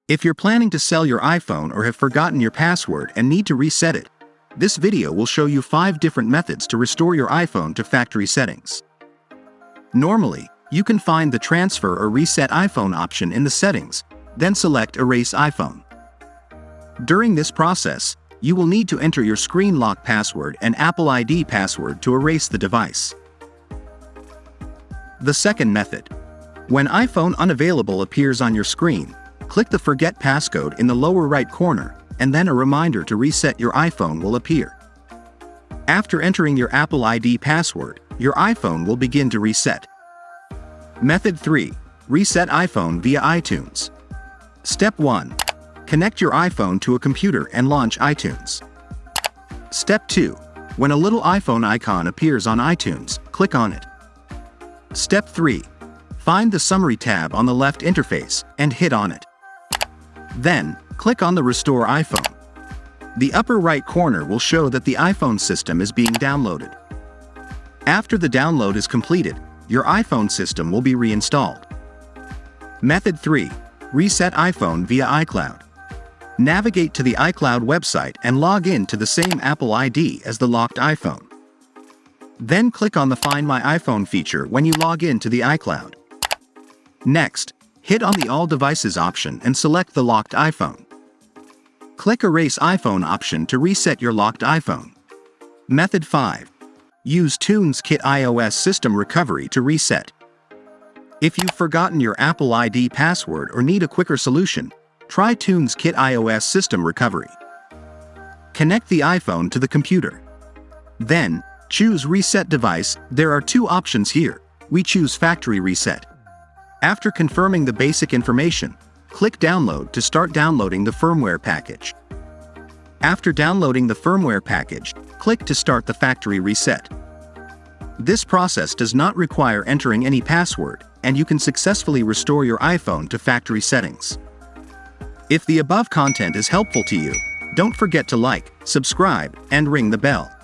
If you're planning to sell your iPhone or have forgotten your password and need to reset it, this video will show you 5 different methods to restore your iPhone to factory settings. Normally, you can find the Transfer or Reset iPhone option in the settings, then select Erase iPhone. During this process, you will need to enter your screen lock password and Apple ID password to erase the device. The second method. When iPhone unavailable appears on your screen, click the Forget Passcode in the lower right corner, and then a reminder to reset your iPhone will appear. After entering your Apple ID password, your iPhone will begin to reset. Method 3. Reset iPhone via iTunes. Step 1. Connect your iPhone to a computer and launch iTunes. Step 2. When a little iPhone icon appears on iTunes, click on it. Step 3. Find the Summary tab on the left interface and hit on it. Then, click on the Restore iPhone. The upper right corner will show that the iPhone system is being downloaded. After the download is completed, your iPhone system will be reinstalled. Method 3. Reset iPhone via iCloud. Navigate to the iCloud website and log in to the same Apple ID as the locked iPhone. Then click on the Find My iPhone feature when you log in to the iCloud. Next, hit on the All Devices option and select the locked iPhone. Click Erase iPhone option to reset your locked iPhone. Method 5. Use TunesKit iOS System Recovery to reset. If you've forgotten your Apple ID password or need a quicker solution, try TunesKit iOS System Recovery. Connect the iPhone to the computer. Then, choose Reset Device. There are 2 options here. We choose Factory Reset. After confirming the basic information, click Download to start downloading the firmware package. After downloading the firmware package, click to start the factory reset. This process does not require entering any password, and you can successfully restore your iPhone to factory settings. If the above content is helpful to you, don't forget to like, subscribe, and ring the bell.